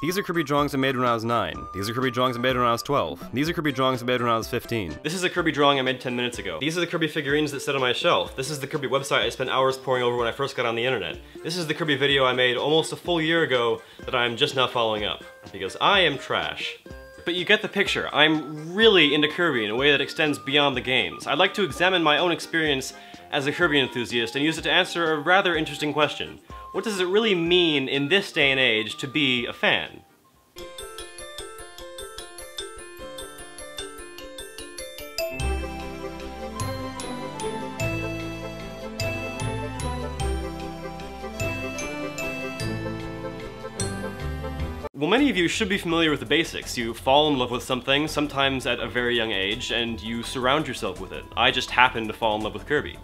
These are Kirby drawings I made when I was 9. These are Kirby drawings I made when I was 12. These are Kirby drawings I made when I was 15. This is a Kirby drawing I made 10 minutes ago. These are the Kirby figurines that sit on my shelf. This is the Kirby website I spent hours poring over when I first got on the internet. This is the Kirby video I made almost a full year ago that I'm just now following up. Because I am trash. But you get the picture. I'm really into Kirby in a way that extends beyond the games. I'd like to examine my own experience as a Kirby enthusiast and use it to answer a rather interesting question. What does it really mean in this day and age to be a fan? Well, many of you should be familiar with the basics. You fall in love with something, sometimes at a very young age, and you surround yourself with it. I just happened to fall in love with Kirby.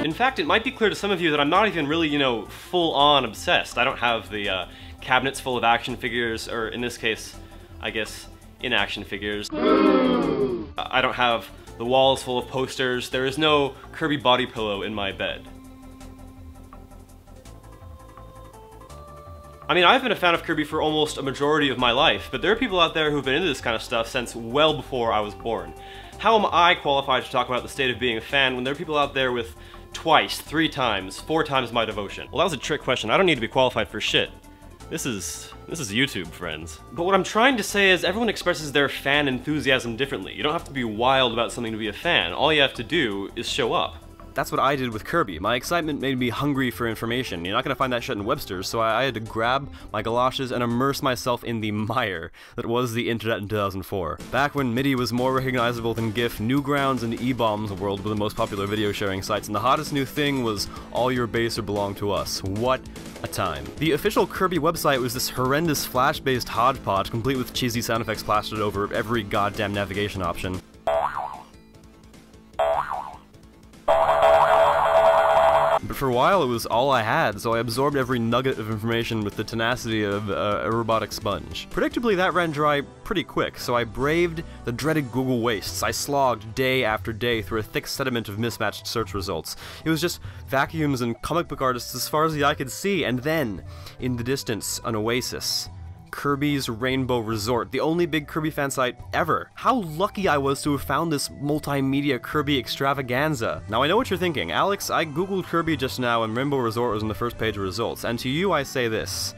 In fact, it might be clear to some of you that I'm not even really, full-on obsessed. I don't have the cabinets full of action figures, or in this case, I guess, in-action figures. I don't have the walls full of posters. There is no Kirby body pillow in my bed. I mean, I've been a fan of Kirby for almost a majority of my life, but there are people out there who've been into this kind of stuff since well before I was born. How am I qualified to talk about the state of being a fan when there are people out there with twice, 3 times, 4 times my devotion? Well, that was a trick question. I don't need to be qualified for shit. This is YouTube, friends. But what I'm trying to say is everyone expresses their fan enthusiasm differently. You don't have to be wild about something to be a fan. All you have to do is show up. That's what I did with Kirby. My excitement made me hungry for information. You're not gonna find that shit in Webster's, so I had to grab my galoshes and immerse myself in the mire that was the internet in 2004. Back when MIDI was more recognizable than GIF, Newgrounds and eBaum's World were the most popular video sharing sites, and the hottest new thing was all your base or belong to us. What a time. The official Kirby website was this horrendous Flash-based hodgepodge, complete with cheesy sound effects plastered over every goddamn navigation option. But for a while it was all I had, so I absorbed every nugget of information with the tenacity of a robotic sponge. Predictably, that ran dry pretty quick, so I braved the dreaded Google wastes. I slogged day after day through a thick sediment of mismatched search results. It was just vacuums and comic book artists as far as the eye could see, and then, in the distance, an oasis. Kirby's Rainbow Resort, the only big Kirby fan site ever. How lucky I was to have found this multimedia Kirby extravaganza. Now I know what you're thinking, Alex, I googled Kirby just now and Rainbow Resort was on the first page of results, and to you I say this.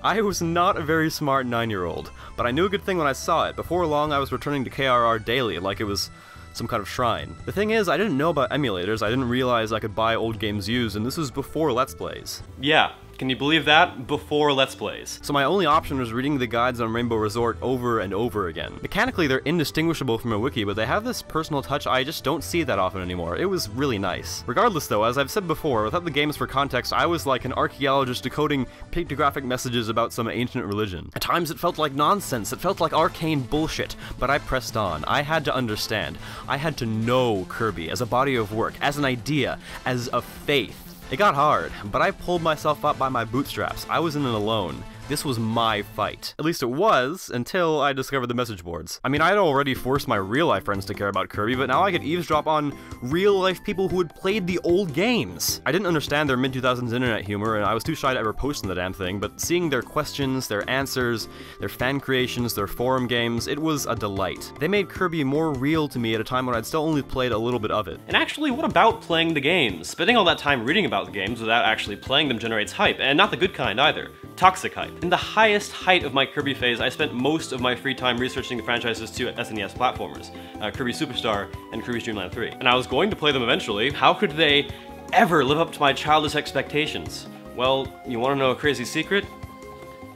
I was not a very smart 9-year-old, but I knew a good thing when I saw it. Before long I was returning to KRR daily like it was some kind of shrine. The thing is, I didn't know about emulators, I didn't realize I could buy old games used, and this was before Let's Plays. Yeah. Can you believe that? Before Let's Plays. So my only option was reading the guides on Rainbow Resort over and over again. Mechanically, they're indistinguishable from a wiki, but they have this personal touch I just don't see that often anymore. It was really nice. Regardless though, as I've said before, without the games for context, I was like an archaeologist decoding pictographic messages about some ancient religion. At times it felt like nonsense, it felt like arcane bullshit, but I pressed on. I had to understand. I had to know Kirby as a body of work, as an idea, as a faith. It got hard, but I pulled myself up by my bootstraps. I wasn't alone. This was my fight. At least it was, until I discovered the message boards. I mean, I'd already forced my real-life friends to care about Kirby, but now I could eavesdrop on real-life people who had played the old games. I didn't understand their mid-2000s internet humor, and I was too shy to ever post on the damn thing, but seeing their questions, their answers, their fan creations, their forum games, it was a delight. They made Kirby more real to me at a time when I'd still only played a little bit of it. And actually, what about playing the games? Spending all that time reading about the games without actually playing them generates hype, and not the good kind either. Toxic hype. In the highest height of my Kirby phase, I spent most of my free time researching the franchise's 2 SNES platformers, Kirby Superstar and Kirby's Dreamland 3. And I was going to play them eventually. How could they ever live up to my childish expectations? Well, you want to know a crazy secret?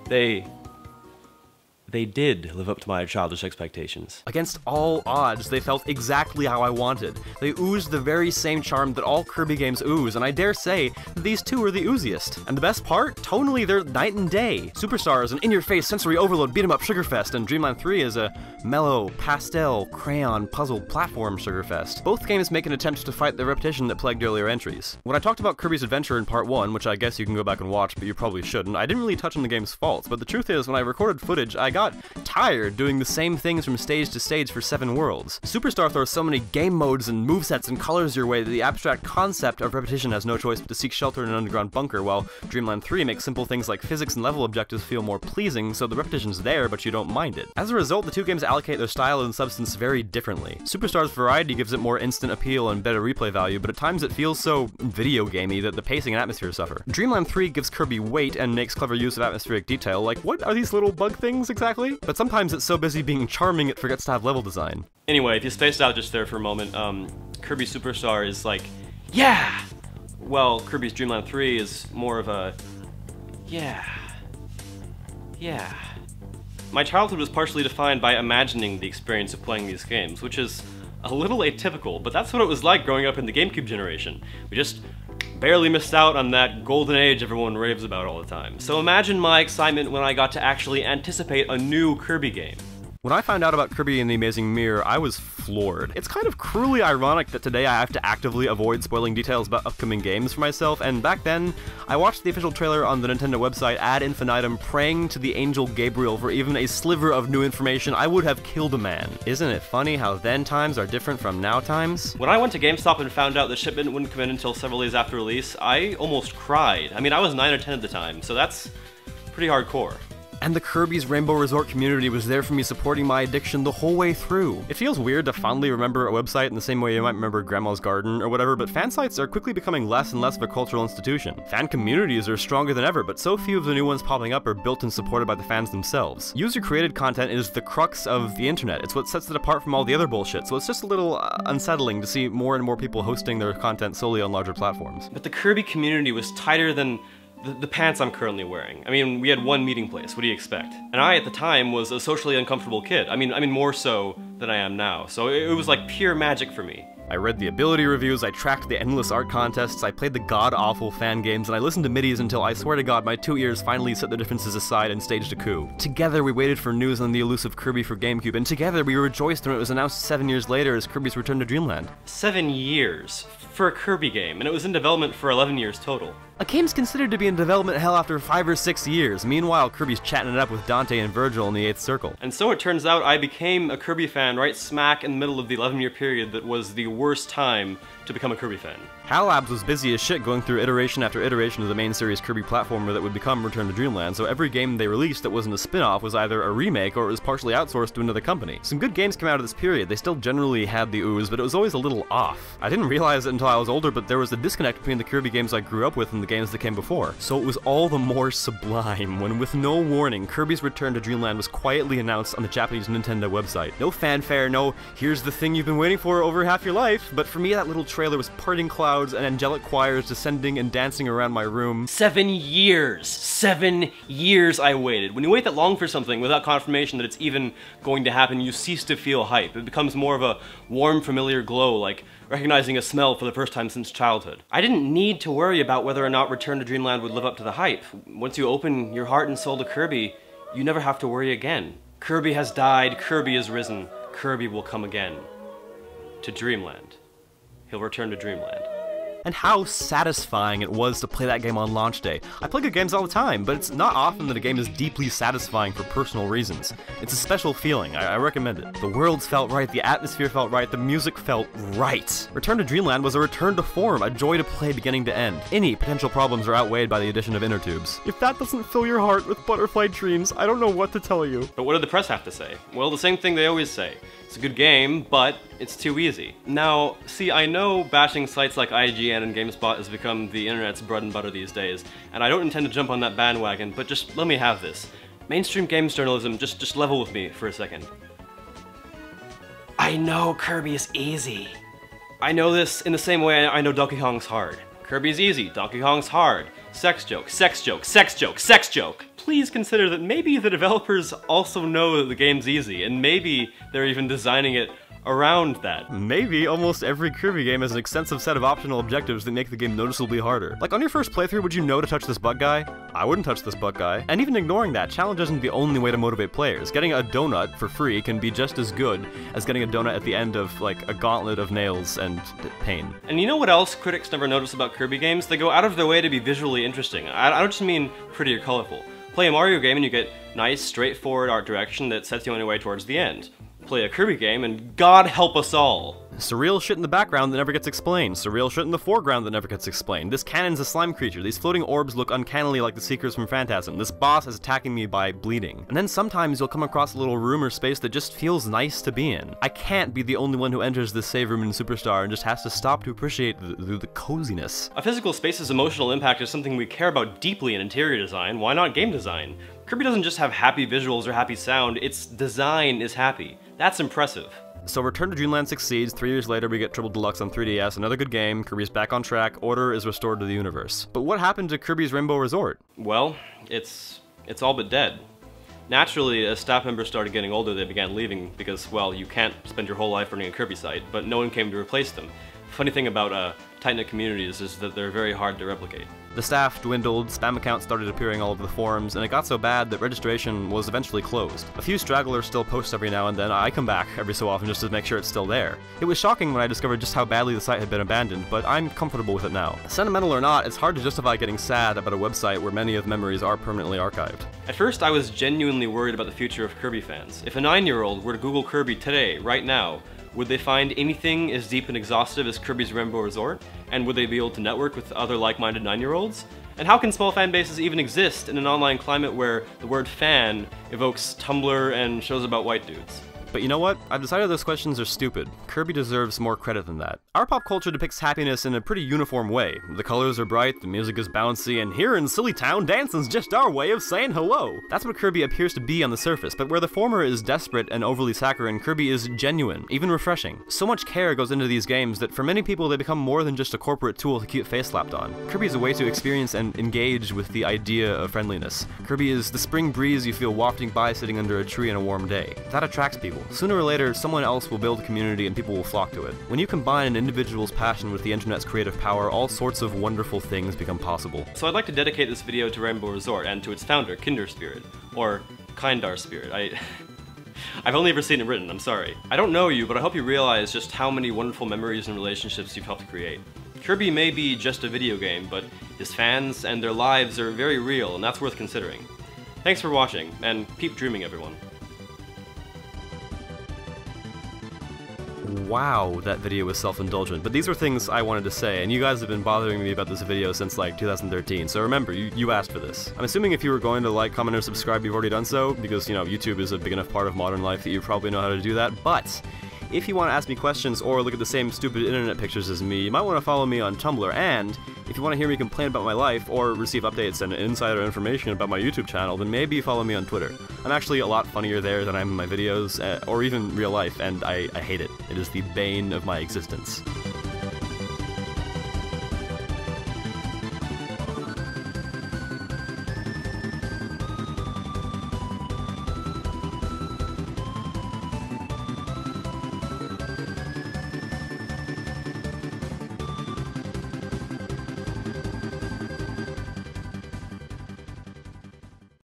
They did live up to my childish expectations. Against all odds, they felt exactly how I wanted. They oozed the very same charm that all Kirby games ooze, and I dare say that these two are the ooziest. And the best part? Tonally, they're night and day. Superstar is an in-your-face sensory overload beat-em-up sugarfest, and Dreamland 3 is a mellow, pastel, crayon, puzzle, platform sugarfest. Both games make an attempt to fight the repetition that plagued earlier entries. When I talked about Kirby's Adventure in Part 1, which I guess you can go back and watch, but you probably shouldn't, I didn't really touch on the game's faults, but the truth is, when I recorded footage, I got got tired doing the same things from stage to stage for 7 worlds. Superstar throws so many game modes and movesets and colors your way that the abstract concept of repetition has no choice but to seek shelter in an underground bunker, while Dreamland 3 makes simple things like physics and level objectives feel more pleasing, so the repetition's there, but you don't mind it. As a result, the two games allocate their style and substance very differently. Superstar's variety gives it more instant appeal and better replay value, but at times it feels so video gamey that the pacing and atmosphere suffer. Dreamland 3 gives Kirby weight and makes clever use of atmospheric detail, like what are these little bug things exactly? But sometimes it's so busy being charming it forgets to have level design. Anyway, if you spaced out just there for a moment, Kirby Superstar is like, yeah! Well, Kirby's Dreamland 3 is more of a, yeah. My childhood was partially defined by imagining the experience of playing these games, which is a little atypical, but that's what it was like growing up in the GameCube generation. We just barely missed out on that golden age everyone raves about all the time. So imagine my excitement when I got to actually anticipate a new Kirby game. When I found out about Kirby and the Amazing Mirror, I was floored. It's kind of cruelly ironic that today I have to actively avoid spoiling details about upcoming games for myself, and back then, I watched the official trailer on the Nintendo website ad infinitum, praying to the angel Gabriel for even a sliver of new information. I would have killed a man. Isn't it funny how then times are different from now times? When I went to GameStop and found out the shipment wouldn't come in until several days after release, I almost cried. I mean, I was 9 or 10 at the time, so that's pretty hardcore. And the Kirby's Rainbow Resort community was there for me, supporting my addiction the whole way through. It feels weird to fondly remember a website in the same way you might remember Grandma's Garden or whatever, but fan sites are quickly becoming less and less of a cultural institution. Fan communities are stronger than ever, but so few of the new ones popping up are built and supported by the fans themselves. User-created content is the crux of the internet. It's what sets it apart from all the other bullshit, so it's just a little unsettling to see more and more people hosting their content solely on larger platforms. But the Kirby community was tighter than the pants I'm currently wearing. I mean, we had one meeting place, what do you expect? And I, at the time, was a socially uncomfortable kid. I mean more so than I am now, so it was like pure magic for me. I read the ability reviews, I tracked the endless art contests, I played the god-awful fan games, and I listened to midis until I swear to God my 2 ears finally set their differences aside and staged a coup. Together we waited for news on the elusive Kirby for GameCube, and together we rejoiced when it was announced 7 years later as Kirby's return to Dreamland. 7 years for a Kirby game, and it was in development for 11 years total. A game's considered to be in development hell after 5 or 6 years. Meanwhile, Kirby's chatting it up with Dante and Virgil in the 8th Circle. And so it turns out I became a Kirby fan right smack in the middle of the 11-year period that was the worst time to become a Kirby fan. HAL Labs was busy as shit going through iteration after iteration of the main series Kirby platformer that would become Return to Dreamland, so every game they released that wasn't a spin-off was either a remake or it was partially outsourced to another company. Some good games came out of this period. They still generally had the ooze, but it was always a little off. I didn't realize it until I was older, but there was a disconnect between the Kirby games I grew up with and the games that came before. So it was all the more sublime when, with no warning, Kirby's Return to Dreamland was quietly announced on the Japanese Nintendo website. No fanfare, no here's the thing you've been waiting for over half your life, but for me that little trailer was parting clouds and angelic choirs descending and dancing around my room. 7 years! 7 years I waited. When you wait that long for something without confirmation that it's even going to happen, you cease to feel hype. It becomes more of a warm, familiar glow, like recognizing a smell for the first time since childhood. I didn't need to worry about whether or not Return to Dreamland would live up to the hype. Once you open your heart and soul to Kirby, you never have to worry again. Kirby has died, Kirby is risen, Kirby will come again. To Dreamland. He'll return to Dreamland. And how satisfying it was to play that game on launch day. I play good games all the time, but it's not often that a game is deeply satisfying for personal reasons. It's a special feeling, I recommend it. The worlds felt right, the atmosphere felt right, the music felt right. Return to Dreamland was a return to form, a joy to play beginning to end. Any potential problems are outweighed by the addition of inner tubes. If that doesn't fill your heart with butterfly dreams, I don't know what to tell you. But what did the press have to say? Well, the same thing they always say. It's a good game, but it's too easy. Now, see, I know bashing sites like IGN and GameSpot has become the internet's bread and butter these days, and I don't intend to jump on that bandwagon, but just let me have this. Mainstream games journalism, just level with me for a second. I know Kirby is easy. I know this in the same way I know Donkey Kong's hard. Kirby's easy, Donkey Kong's hard. Sex joke, sex joke, sex joke, sex joke. Please consider that maybe the developers also know that the game's easy, and maybe they're even designing it around that. Maybe almost every Kirby game has an extensive set of optional objectives that make the game noticeably harder. Like on your first playthrough, would you know to touch this butt guy? I wouldn't touch this butt guy. And even ignoring that, challenge isn't the only way to motivate players. Getting a donut for free can be just as good as getting a donut at the end of, like, a gauntlet of nails and pain. And you know what else critics never notice about Kirby games? They go out of their way to be visually interesting. I don't just mean pretty or colorful. Play a Mario game and you get nice, straightforward art direction that sets you on your way towards the end. Play a Kirby game and God help us all! Surreal shit in the background that never gets explained. Surreal shit in the foreground that never gets explained. This cannon's a slime creature. These floating orbs look uncannily like the Seekers from Phantasm. This boss is attacking me by bleeding. And then sometimes you'll come across a little room or space that just feels nice to be in. I can't be the only one who enters this save room in Superstar and just has to stop to appreciate the coziness. A physical space's emotional impact is something we care about deeply in interior design. Why not game design? Kirby doesn't just have happy visuals or happy sound, its design is happy. That's impressive. So Return to Dreamland succeeds. 3 years later we get Triple Deluxe on 3DS, another good game, Kirby's back on track, order is restored to the universe. But what happened to Kirby's Rainbow Resort? Well, it's all but dead. Naturally, as staff members started getting older, they began leaving because, well, you can't spend your whole life running a Kirby site, but no one came to replace them. Funny thing about tight-knit communities is that they're very hard to replicate. The staff dwindled, spam accounts started appearing all over the forums, and it got so bad that registration was eventually closed. A few stragglers still post every now and then. I come back every so often just to make sure it's still there. It was shocking when I discovered just how badly the site had been abandoned, but I'm comfortable with it now. Sentimental or not, it's hard to justify getting sad about a website where many of the memories are permanently archived. At first, I was genuinely worried about the future of Kirby fans. If a 9-year-old were to Google Kirby today, right now, would they find anything as deep and exhaustive as Kirby's Rainbow Resort? And would they be able to network with other like-minded 9-year-olds? And how can small fan bases even exist in an online climate where the word fan evokes Tumblr and shows about white dudes? But you know what? I've decided those questions are stupid. Kirby deserves more credit than that. Our pop culture depicts happiness in a pretty uniform way. The colors are bright, the music is bouncy, and here in Silly Town, dancing's just our way of saying hello. That's what Kirby appears to be on the surface, but where the former is desperate and overly saccharine, Kirby is genuine, even refreshing. So much care goes into these games that for many people they become more than just a corporate tool to keep face slapped on. Kirby is a way to experience and engage with the idea of friendliness. Kirby is the spring breeze you feel wafting by sitting under a tree on a warm day. That attracts people. Sooner or later, someone else will build a community and people will flock to it. When you combine an individual's passion with the internet's creative power, all sorts of wonderful things become possible. So I'd like to dedicate this video to Rainbow Resort and to its founder, Kinderspirit, or Kindar Spirit. I've only ever seen it written, I'm sorry. I don't know you, but I hope you realize just how many wonderful memories and relationships you've helped create. Kirby may be just a video game, but his fans and their lives are very real, and that's worth considering. Thanks for watching, and keep dreaming, everyone. Wow, that video was self-indulgent, but these were things I wanted to say, and you guys have been bothering me about this video since like 2013, so remember, you asked for this. I'm assuming if you were going to like, comment, or subscribe, you've already done so, because, you know, YouTube is a big enough part of modern life that you probably know how to do that, but if you want to ask me questions or look at the same stupid internet pictures as me, you might want to follow me on Tumblr, and if you want to hear me complain about my life or receive updates and insider information about my YouTube channel, then maybe follow me on Twitter. I'm actually a lot funnier there than I am in my videos, or even real life, and I hate it. It is the bane of my existence.